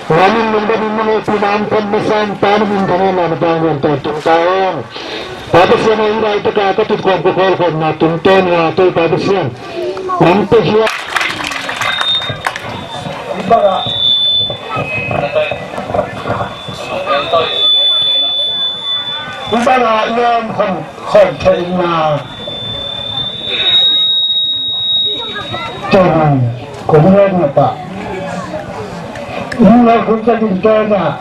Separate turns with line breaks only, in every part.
Ramin mendamini pinampan mesan tanam indahnya bangun tertungtang. Pada siang ini itu kakak tu kuat na tungtang atau pada siang. Nanti siang. Ibarat yang kon terima. Jangan, kemudian apa? Ini aku jadi tanya,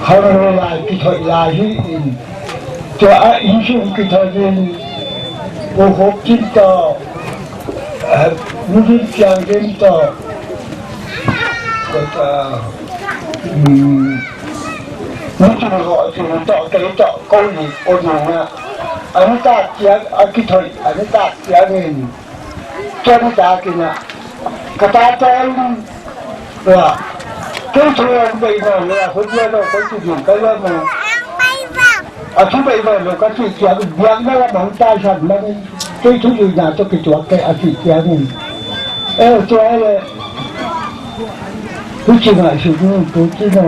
kalau lagi kita lagi ini, jadi isu kita ini, bukan kita, mungkin yang kita, kita, mungkin kita kau ni orangnya, anda yang kita yang ini, jangan tak kena, kata orang là cái chuyện bây giờ là hôm nay nó có chuyện gì cái là mà chú bây giờ nó có chuyện chuyện việc nó là bằng tay sản mà cái chú gì nhà cho cái chuột cái chuyện chuyện này cho là cái chuyện này sự như tôi chỉ là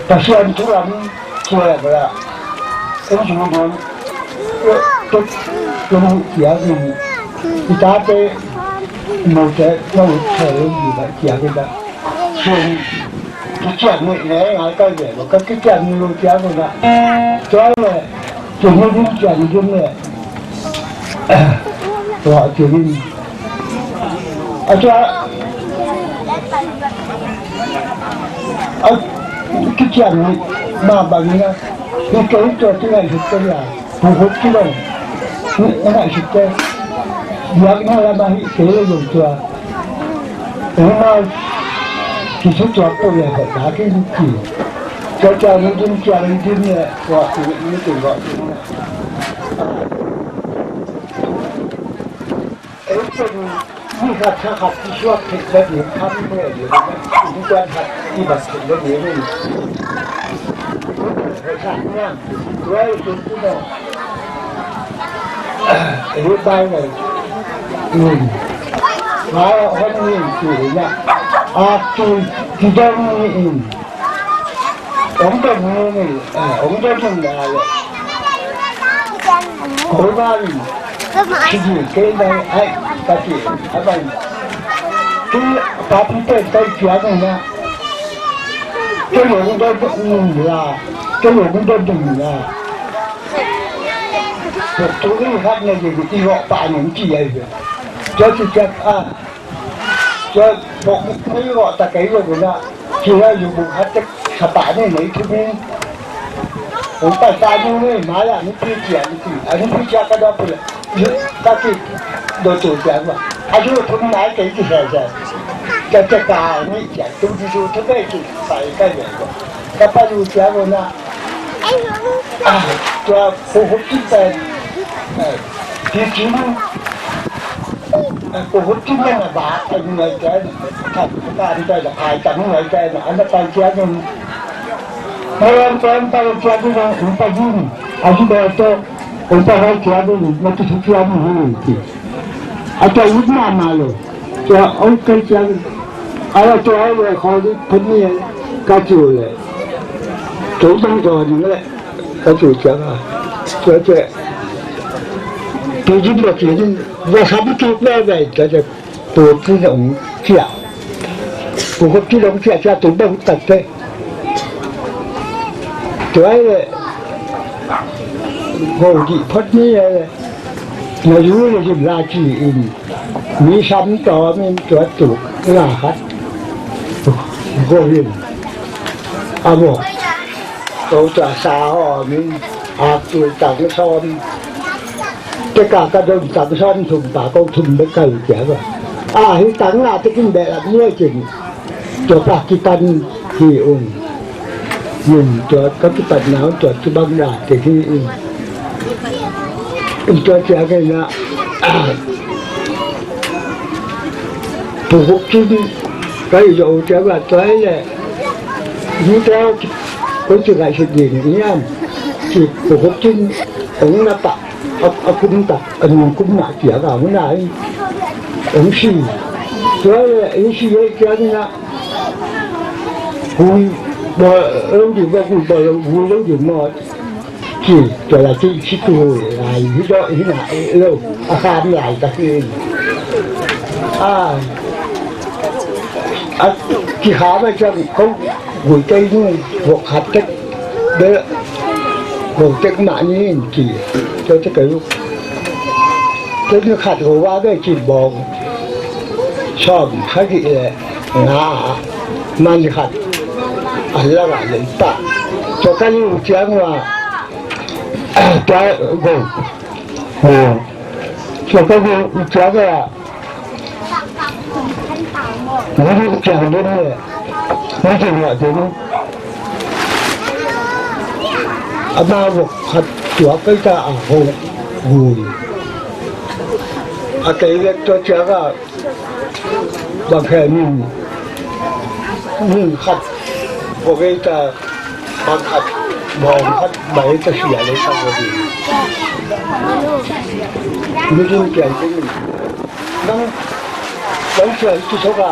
ta xem chú làm chơi là cái chuyện đó tôi chuyện gì thì ta cái một cái nó thể gì vậy chuyện cái đó chuyện cái chuyện này này cái gì mà cái chuyện như luôn chuyện rồi đó cho là chuyện như những chuyện như này họ chuyện như cho cái chuyện này mà bằng như cái cho cái này thực cái là phù hợp cái đâu nó lại thực cái việc nó là bằng cái là dùng cho hôm nay thì số cho tôi là phải đá cái gì cho nó dùng cho nó dùng này gọi như tôi gọi ấy cho như làถ้าขัดที่ชอบผิดแล้วเดี๋ยวทำไม่ได้เดี๋ยวนี่การขัดที่บัตรผิดแล้วเดี๋ยวนี่ขัดเนี่ยไว้ตรงที่เรารู้ได้เลยแล้วเขาไม่ถือเนี่ยคือที่เจ้านี่ผมจะมีนี่ผมจะทำอะไรผมว่าที่เกิดในไอ้ตะกี้อะไรที่ตาพิเศษใจเสียงนะก็หลงได้ดึงละก็หลงได้ดึงละตัวนี้ครับในที่เราป่าหนุ่มจีไอ้เนี่ยจะบอกไม่ว่าตะไคร้เลยนะที่เราอยู่บุกฮัตจะขับป่าเนี่ยไหนทุกนี้ผมไปตายอยู่นี่มาแล้วนี่พี่เจียนี่พี่อันนี้พี่เจียก็ได้ไปเลยตะกี้โดนตัวเจียว่าอายุทุกไหนกี่ที่ใช่จะกานี่เจียตุ้งที่สุดทุกได้กี่ไปก็อย่างว่าก็ไปอยู่เจียว่านะจะผู้ที่เป็นที่จริงผู้ที่เนี่ยบาดเป็นไงแกถ้าการใจจะหายจากไงแกอันนั้นไปเจียนึงพอเราไปเจียนึงผมไปยิ่งอาชีพแบบโตผมไปให้เจียนึงมันจะทุกเจียนึงที่อาจจะยิ่งมาเลยจะเอาไปเจียนึงอะไรตัวอะไรเขาที่คนนี้ก็จู่เลยจู่ต้องก่อนนี่แหละก็จู่เจียนะเจียตัวยิ่งแบบนี้ว่าทำทุกเรื่องเลยจะตัวที่หลงเสียตัวที่หลงเสียจะตัวต้องตัดไปตัวไอ้เลยโหดิพอดนี่เลยมาอยู่ในจุดราชีอินมีซ้ำต่อมีตัวตุกหน้าฮัดโหดิอาบอกตัวจะสาวมีอาตัวต่างซ้อนcái cả đồng sắm son thùng bà con thùng mới cày chả rồi hiện tại là cái bè là mưa chừng cho Pakistan thì nhìn cho các cái tận não cho cái băng đà thì khi cho trẻ cái là phù hợp chứ cái dụ trẻ là tới là như theo có sự lại sự gì nhỉ thì phù hợp chứ cũng là tập cũng tập cũng nạ chĩa vào cái này ông xì 所以一些讲呢，我拢就我我拢就么，是就来这去做来，迄个迄那路อาคารใหญ่ก็คือที่หาไม่จังเขาหัวใจนู่นหัวขัดเด็กเด้อหัวเด็กหมานี่กี่จะเกิดจะเนี่ยขัดหัวว่าได้จีบองชอบให้กี่งามันขัดอะไรอะไรต่างจะกันอยู่เชียงว่าจะจะกันอยู่เชียงว่า我就讲的呢，我就我的呢，妈我还主要给他好会，给个做这个，我看还我给他，我还我还买这些来上过的，你就讲这个，那。有時結束啊，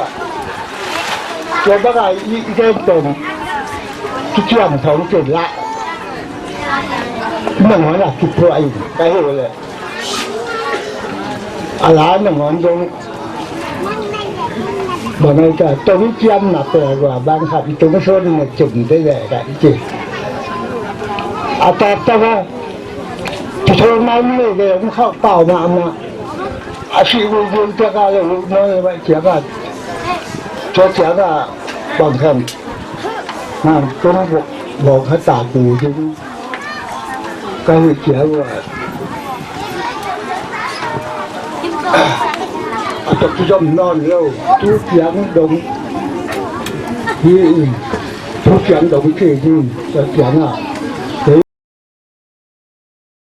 做乜啊？依家動啲人頭做啦，咁啊我啦結果係解好咧，阿乸咪我種，話你就當啲人啊，譬如話辦合同嘅時候，你咪做唔得嘅，即係阿達得啊，就從那邊嘅咁เข้าเปล่ามาอาชีพรุ่งเจ้าก็เลยน้อยไปเจ้าก็เจ้าก็บางครั้งต้องบอกให้ตาปูที่ก็ให้เจ้าว่าอาจจะที่จมนอนแล้วทุกอย่างดงที่ทุกอย่างดงที่จะเสียง